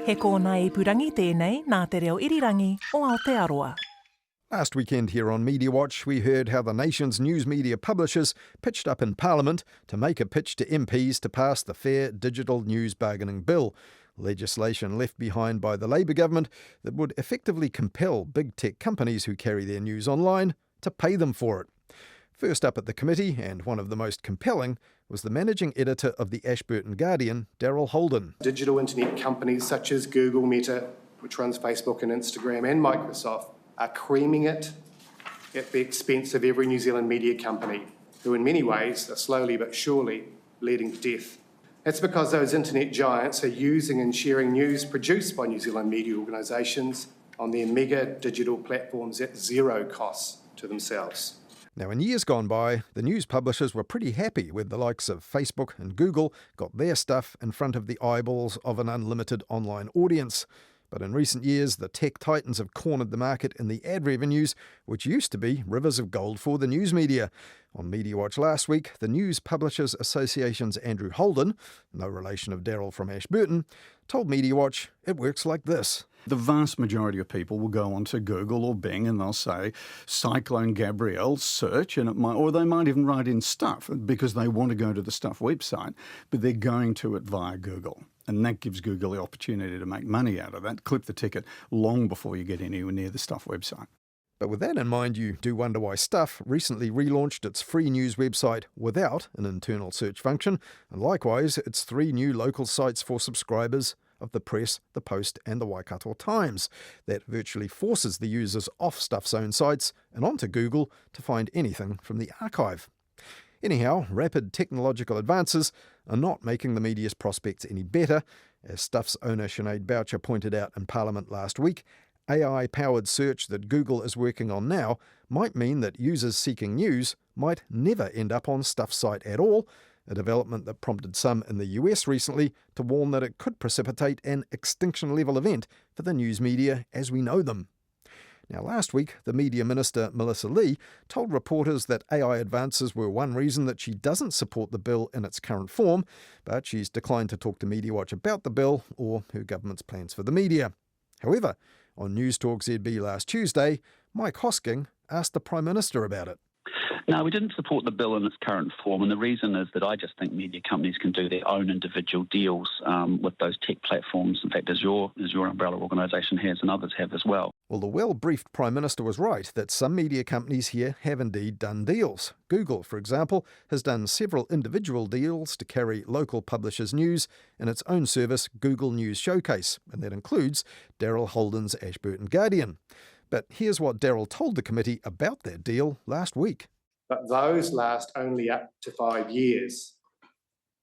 He kōna ipurangi tēnei nā te reo irirangi o Aotearoa. Last weekend here on Mediawatch, we heard how the nation's news media publishers pitched up in Parliament to make a pitch to MPs to pass the Fair Digital News Bargaining Bill, legislation left behind by the Labour government that would effectively compel big tech companies who carry their news online to pay them for it. First up at the committee, and one of the most compelling, was the managing editor of the Ashburton Guardian, Daryl Holden. Digital internet companies such as Google, Meta, which runs Facebook and Instagram, and Microsoft, are creaming it at the expense of every New Zealand media company, who in many ways are slowly but surely leading to death. That's because those internet giants are using and sharing news produced by New Zealand media organisations on their mega digital platforms at zero cost to themselves. Now, in years gone by, the news publishers were pretty happy when the likes of Facebook and Google got their stuff in front of the eyeballs of an unlimited online audience. But in recent years, the tech titans have cornered the market in the ad revenues, which used to be rivers of gold for the news media. On Mediawatch last week, the News Publishers Association's Andrew Holden, no relation of Daryl from Ashburton, told Mediawatch it works like this. The vast majority of people will go onto Google or Bing and they'll say Cyclone Gabrielle search, and or they might even write in Stuff because they want to go to the Stuff website, but they're going to it via Google. And that gives Google the opportunity to make money out of that, clip the ticket long before you get anywhere near the Stuff website. But with that in mind, you do wonder why Stuff recently relaunched its free news website without an internal search function, and likewise its 3 new local sites for subscribers of the Press, the Post and the Waikato Times. That virtually forces the users off Stuff's own sites and onto Google to find anything from the archive. Anyhow, rapid technological advances are not making the media's prospects any better. As Stuff's owner Sinead Boucher pointed out in Parliament last week, AI-powered search that Google is working on now might mean that users seeking news might never end up on Stuff's site at all, a development that prompted some in the US recently to warn that it could precipitate an extinction-level event for the news media as we know them. Now, last week, the Media Minister, Melissa Lee, told reporters that AI advances were one reason that she doesn't support the bill in its current form, but she's declined to talk to Mediawatch about the bill or her government's plans for the media. However, on Newstalk ZB last Tuesday, Mike Hosking asked the Prime Minister about it. No, we didn't support the bill in its current form, and the reason is that I just think media companies can do their own individual deals with those tech platforms, in fact, as your umbrella organisation has and others have as well. Well, the well-briefed Prime Minister was right that some media companies here have indeed done deals. Google, for example, has done several individual deals to carry local publishers' news in its own service, Google News Showcase, and that includes Daryl Holden's Ashburton Guardian. But here's what Daryl told the committee about that deal last week. But those last only up to 5 years.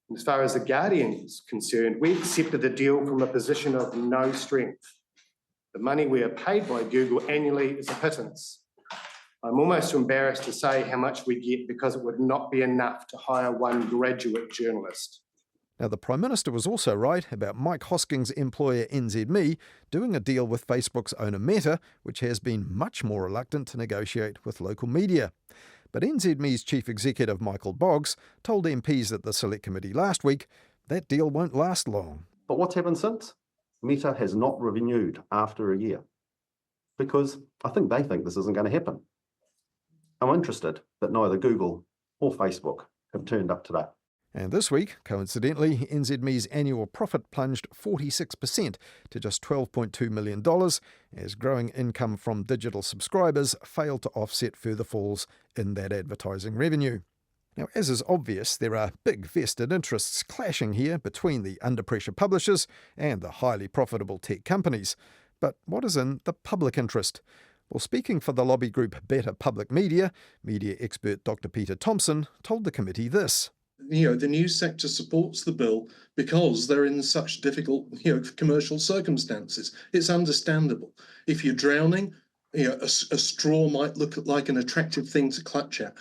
And as far as the Guardian is concerned, we accepted the deal from a position of no strength. The money we are paid by Google annually is a pittance. I'm almost embarrassed to say how much we get because it would not be enough to hire one graduate journalist. Now, the Prime Minister was also right about Mike Hosking's employer NZME doing a deal with Facebook's owner Meta, which has been much more reluctant to negotiate with local media. But NZME's Chief Executive Michael Boggs told MPs at the Select Committee last week that deal won't last long. But what's happened since? Meta has not renewed after a year because I think they think this isn't going to happen. I'm interested that neither Google or Facebook have turned up today. And this week, coincidentally, NZME's annual profit plunged 46% to just $12.2 million as growing income from digital subscribers failed to offset further falls in that advertising revenue. Now, as is obvious, there are big vested interests clashing here between the under-pressure publishers and the highly profitable tech companies. But what is in the public interest? Well, speaking for the lobby group Better Public Media, media expert Dr. Peter Thompson told the committee this. The news sector supports the bill because they're in such difficult, commercial circumstances. It's understandable. If you're drowning, a straw might look like an attractive thing to clutch at.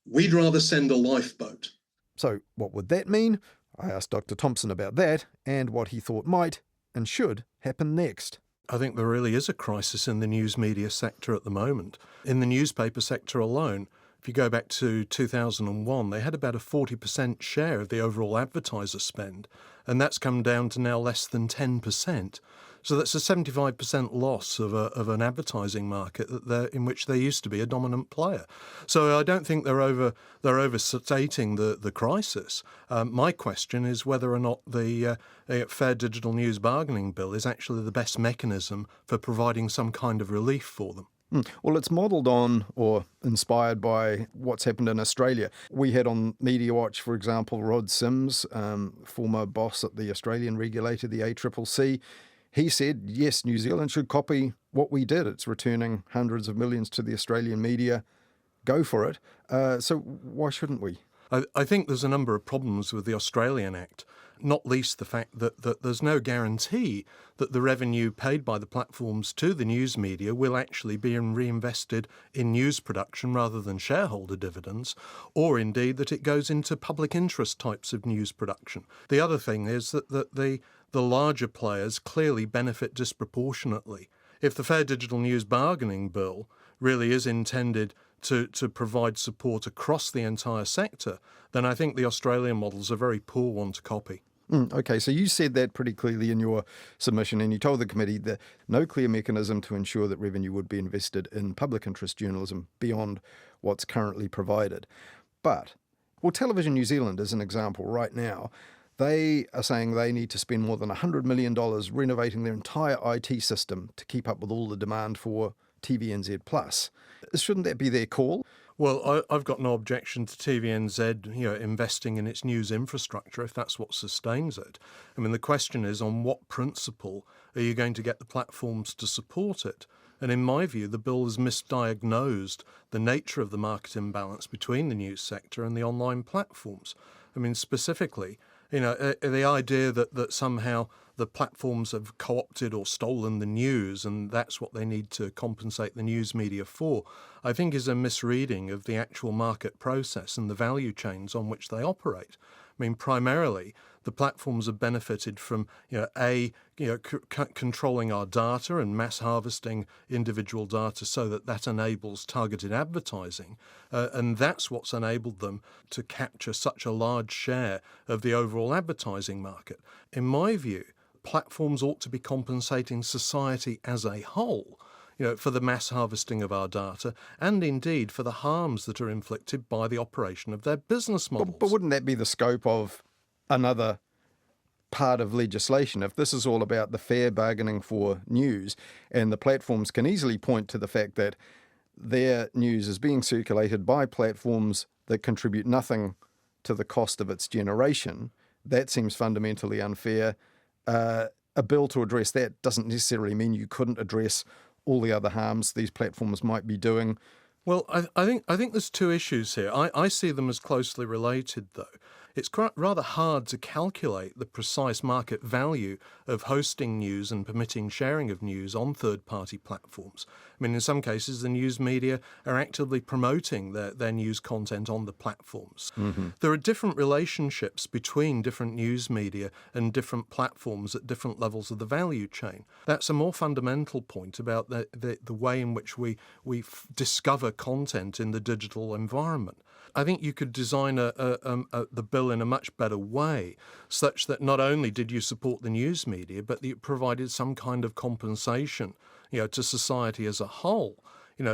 We'd rather send a lifeboat. So what would that mean? I asked Dr. Thompson about that and what he thought might and should happen next. I think there really is a crisis in the news media sector at the moment. In the newspaper sector alone, if if you go back to 2001, they had about a 40% share of the overall advertiser spend, and that's come down to now less than 10%. So that's a 75% loss of an advertising market in which they used to be a dominant player. So I don't think they're overstating the crisis. My question is whether or not the Fair Digital News Bargaining Bill is actually the best mechanism for providing some kind of relief for them. Well, it's modelled on or inspired by what's happened in Australia. We had on Mediawatch, for example, Rod Sims, former boss at the Australian regulator, the ACCC. He said, yes, New Zealand should copy what we did. It's returning hundreds of millions to the Australian media. Go for it. So why shouldn't we? I think there's a number of problems with the Australian Act, not least the fact that there's no guarantee that the revenue paid by the platforms to the news media will actually be reinvested in news production rather than shareholder dividends, or indeed that it goes into public interest types of news production. The other thing is that the larger players clearly benefit disproportionately. If the Fair Digital News Bargaining Bill really is intended to provide support across the entire sector, then I think the Australian model's a very poor one to copy. Okay, so you said that pretty clearly in your submission, and you told the committee that no clear mechanism to ensure that revenue would be invested in public interest journalism beyond what's currently provided. But, well, Television New Zealand is an example right now. They are saying they need to spend more than $100 million renovating their entire IT system to keep up with all the demand for TVNZ Plus. Shouldn't that be their call? Well, I've got no objection to TVNZ, investing in its news infrastructure if that's what sustains it. I mean, the question is on what principle are you going to get the platforms to support it? And in my view, the bill has misdiagnosed the nature of the market imbalance between the news sector and the online platforms. I mean, specifically, the idea that somehow the platforms have co-opted or stolen the news and that's what they need to compensate the news media for, I think is a misreading of the actual market process and the value chains on which they operate. I mean, primarily, the platforms have benefited from, controlling our data and mass harvesting individual data so that enables targeted advertising. And that's what's enabled them to capture such a large share of the overall advertising market. In my view, platforms ought to be compensating society as a whole, for the mass harvesting of our data and indeed for the harms that are inflicted by the operation of their business models. But wouldn't that be the scope of another part of legislation? If this is all about the fair bargaining for news, and the platforms can easily point to the fact that their news is being circulated by platforms that contribute nothing to the cost of its generation, that seems fundamentally unfair. A bill to address that doesn't necessarily mean you couldn't address all the other harms these platforms might be doing. Well, I think there's two issues here. I see them as closely related, though. It's rather hard to calculate the precise market value of hosting news and permitting sharing of news on third-party platforms. I mean, in some cases, the news media are actively promoting their news content on the platforms. Mm-hmm. There are different relationships between different news media and different platforms at different levels of the value chain. That's a more fundamental point about the way in which we discover content in the digital environment. I think you could design the bill in a much better way, such that not only did you support the news media, but that you provided some kind of compensation, to society as a whole,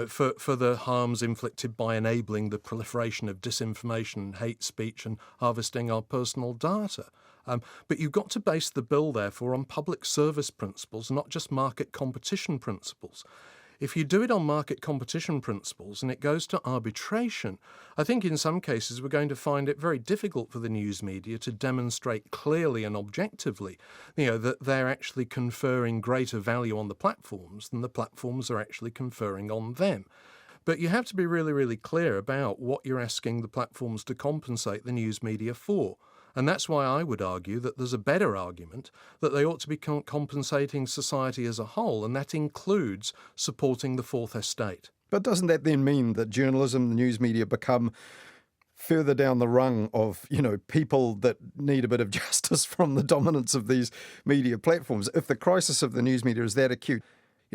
for the harms inflicted by enabling the proliferation of disinformation and hate speech and harvesting our personal data. But you've got to base the bill, therefore, on public service principles, not just market competition principles. If you do it on market competition principles and it goes to arbitration, I think in some cases we're going to find it very difficult for the news media to demonstrate clearly and objectively, that they're actually conferring greater value on the platforms than the platforms are actually conferring on them. But you have to be really, really clear about what you're asking the platforms to compensate the news media for. And that's why I would argue that there's a better argument that they ought to be compensating society as a whole, and that includes supporting the Fourth Estate. But doesn't that then mean that journalism, the news media, become further down the rung of, people that need a bit of justice from the dominance of these media platforms? If the crisis of the news media is that acute,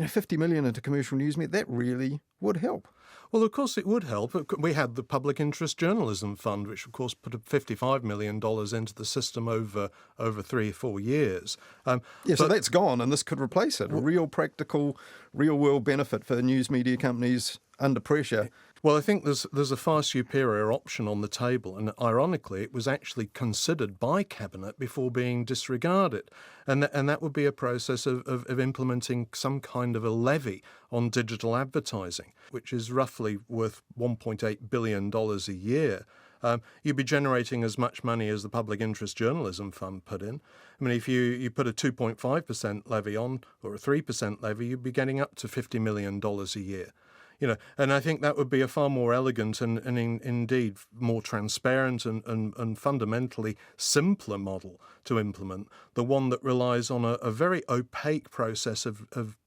$50 million into commercial news media, that really would help. Well, of course it would help. We had the Public Interest Journalism Fund, which of course put $55 million into the system over 3 or 4 years. So that's gone, and this could replace it. A real practical, real-world benefit for news media companies under pressure. Well, I think there's a far superior option on the table, and ironically, it was actually considered by Cabinet before being disregarded, and that would be a process of implementing some kind of a levy on digital advertising, which is roughly worth $1.8 billion a year. You'd be generating as much money as the Public Interest Journalism Fund put in. I mean, if you put a 2.5% levy on, or a 3% levy, you'd be getting up to $50 million a year. And I think that would be a far more elegant and indeed more transparent and fundamentally simpler model to implement, the one that relies on a very opaque process of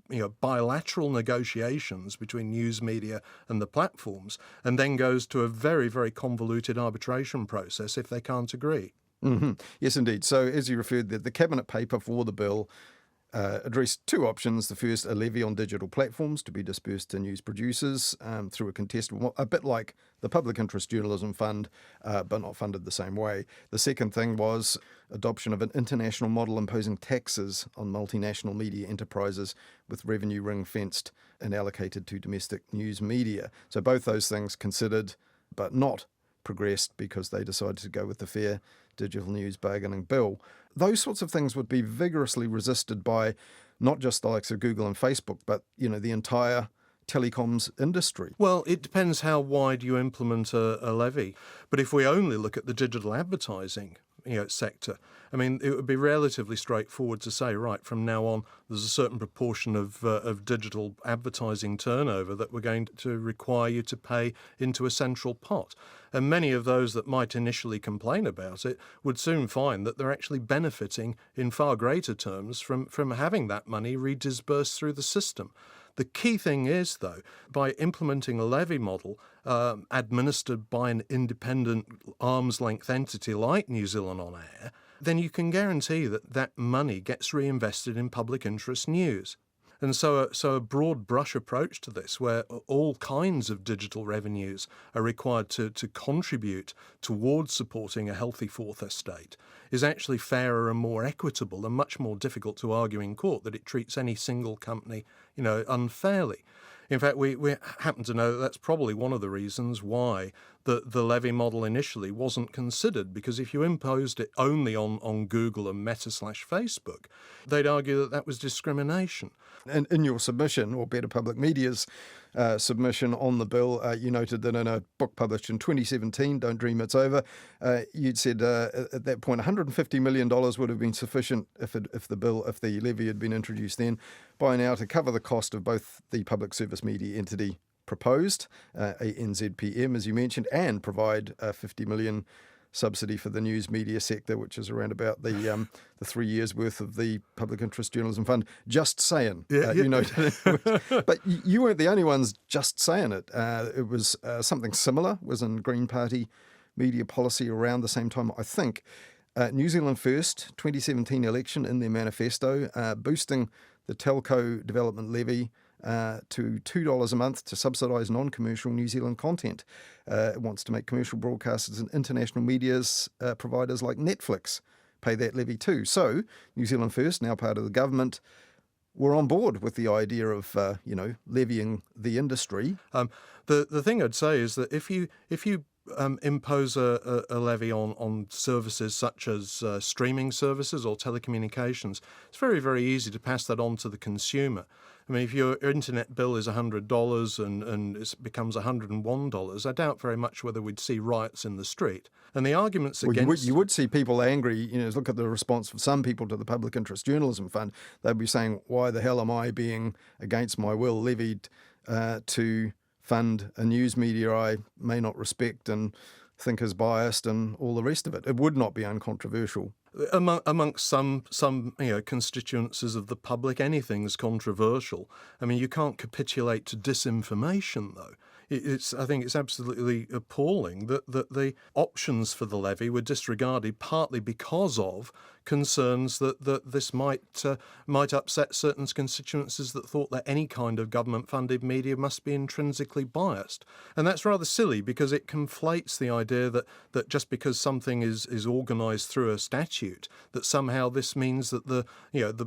bilateral negotiations between news media and the platforms, and then goes to a very, very convoluted arbitration process if they can't agree. Mm-hmm. Yes, indeed. So as you referred, the Cabinet paper for the bill addressed two options. The first, a levy on digital platforms to be dispersed to news producers through a contestable, a bit like the Public Interest Journalism Fund, but not funded the same way. The second thing was adoption of an international model imposing taxes on multinational media enterprises with revenue ring-fenced and allocated to domestic news media. So both those things considered, but not progressed because they decided to go with the Fair Digital News Bargaining Bill. Those sorts of things would be vigorously resisted by not just the likes of Google and Facebook, but the entire telecoms industry. Well, it depends how wide you implement a levy. But if we only look at the digital advertising sector, I mean, it would be relatively straightforward to say, right, from now on, there's a certain proportion of digital advertising turnover that we're going to require you to pay into a central pot. And many of those that might initially complain about it would soon find that they're actually benefiting in far greater terms from having that money redisbursed through the system. The key thing is, though, by implementing a levy model administered by an independent arm's-length entity like New Zealand On Air, then you can guarantee that money gets reinvested in public interest news. And so a broad brush approach to this, where all kinds of digital revenues are required to contribute towards supporting a healthy fourth estate, is actually fairer and more equitable and much more difficult to argue in court that it treats any single company, unfairly. In fact, we happen to know that's probably one of the reasons why the levy model initially wasn't considered, because if you imposed it only on Google and Meta/Facebook, they'd argue that was discrimination. And in your submission, or Better Public Media's submission on the bill, you noted that in a book published in 2017, Don't Dream It's Over, you'd said at that point $150 million would have been sufficient if the levy had been introduced then by now to cover the cost of both the public service media entity proposed, NZPM, as you mentioned, and provide a $50 million subsidy for the news media sector, which is around about the 3 years worth of the Public Interest Journalism Fund. Just saying, you noted. But you weren't the only ones just saying it. It was something similar was in Green Party media policy around the same time, I think. New Zealand First 2017 election in their manifesto, boosting the telco development levy to $2 a month to subsidise non-commercial New Zealand content. It wants to make commercial broadcasters and international media's providers like Netflix pay that levy too. So New Zealand First, now part of the government, were on board with the idea of levying the industry. The thing I'd say is that if you impose a levy on services such as streaming services or telecommunications, it's very, very easy to pass that on to the consumer. I mean, if your internet bill is $100 and it becomes $101, I doubt very much whether we'd see riots in the street. And the arguments against... You would see people angry. Look at the response of some people to the Public Interest Journalism Fund. They'd be saying, why the hell am I being, against my will, levied to fund a news media I may not respect and think is biased and all the rest of it? It would not be uncontroversial. Amongst some constituencies of the public, anything's controversial. I mean, you can't capitulate to disinformation, though. I think it's absolutely appalling that the options for the levy were disregarded, partly because of concerns that this might upset certain constituencies that thought that any kind of government-funded media must be intrinsically biased. And that's rather silly because it conflates the idea that just because something is organised through a statute, that somehow this means that the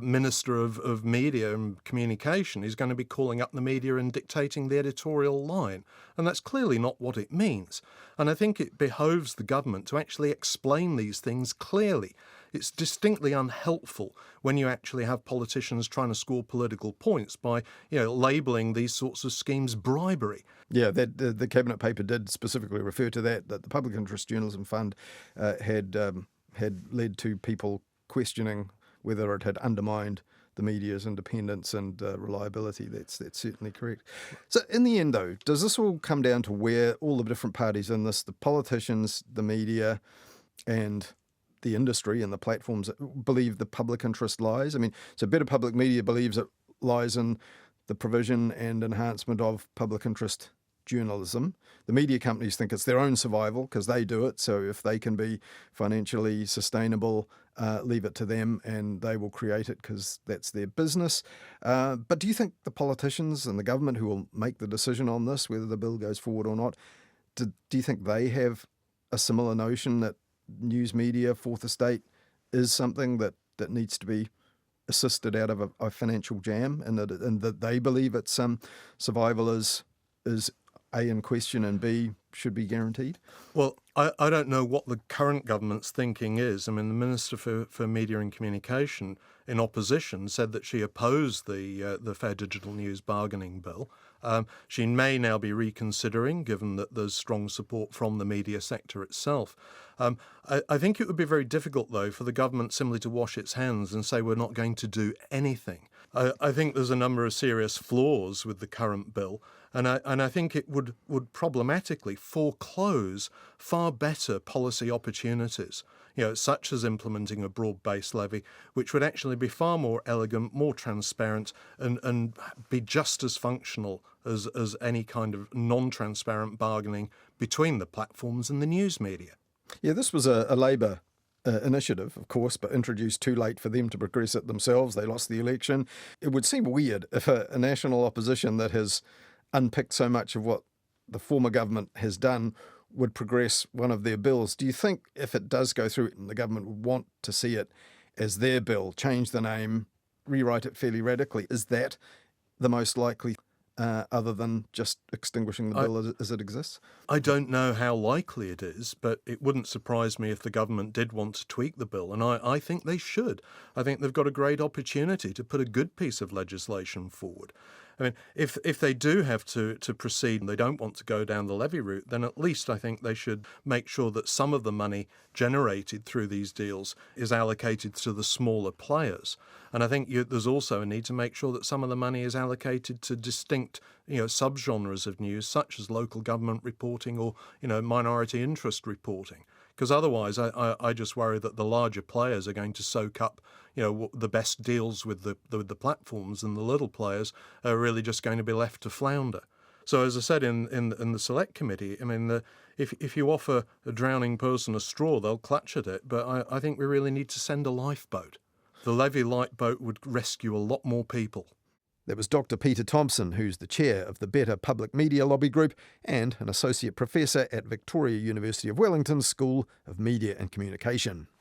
Minister of Media and Communication is going to be calling up the media and dictating the editorial line. And that's clearly not what it means. And I think it behoves the government to actually explain these things clearly. It's distinctly unhelpful when you actually have politicians trying to score political points by, labelling these sorts of schemes bribery. Yeah, the Cabinet paper did specifically refer to that the Public Interest Journalism Fund had led to people questioning whether it had undermined the media's independence and reliability. That's certainly correct. So in the end, though, does this all come down to where all the different parties in this, the politicians, the media, and the industry and the platforms believe the public interest lies? I mean, so Better Public Media believes it lies in the provision and enhancement of public interest journalism. The media companies think it's their own survival because they do it. So if they can be financially sustainable, leave it to them and they will create it because that's their business. But do you think the politicians and the government who will make the decision on this, whether the bill goes forward or not, do you think they have a similar notion that news media, fourth estate, is something that needs to be assisted out of a financial jam, and that they believe its survival is A, in question, and B, should be guaranteed? Well, I don't know what the current government's thinking is. I mean, the Minister for Media and Communication, in opposition, said that she opposed the Fair Digital News bargaining bill. She may now be reconsidering, given that there's strong support from the media sector itself. I think it would be very difficult, though, for the government simply to wash its hands and say we're not going to do anything. I think there's a number of serious flaws with the current bill, and I think it would problematically foreclose far better policy opportunities, such as implementing a broad-based levy, which would actually be far more elegant, more transparent, and be just as functional as any kind of non-transparent bargaining between the platforms and the news media. Yeah, this was a Labour initiative, of course, but introduced too late for them to progress it themselves. They lost the election. It would seem weird if a national opposition that has unpicked so much of what the former government has done would progress one of their bills. Do you think if it does go through, the government would want to see it as their bill, change the name, rewrite it fairly radically? Is that the most likely, other than just extinguishing the bill as it exists? I don't know how likely it is, but it wouldn't surprise me if the government did want to tweak the bill, and I think they should. I think they've got a great opportunity to put a good piece of legislation forward. I mean, if they do have to proceed and they don't want to go down the levy route, then at least I think they should make sure that some of the money generated through these deals is allocated to the smaller players. And I think there's also a need to make sure that some of the money is allocated to distinct, subgenres of news, such as local government reporting or, minority interest reporting. Because otherwise, I just worry that the larger players are going to soak up, the best deals with the platforms, and the little players are really just going to be left to flounder. So, as I said in the Select Committee, I mean, if you offer a drowning person a straw, they'll clutch at it. But I think we really need to send a lifeboat. The levy lifeboat would rescue a lot more people. That was Dr. Peter Thompson, who's the chair of the Better Public Media Lobby Group and an associate professor at Victoria University of Wellington's School of Media and Communication.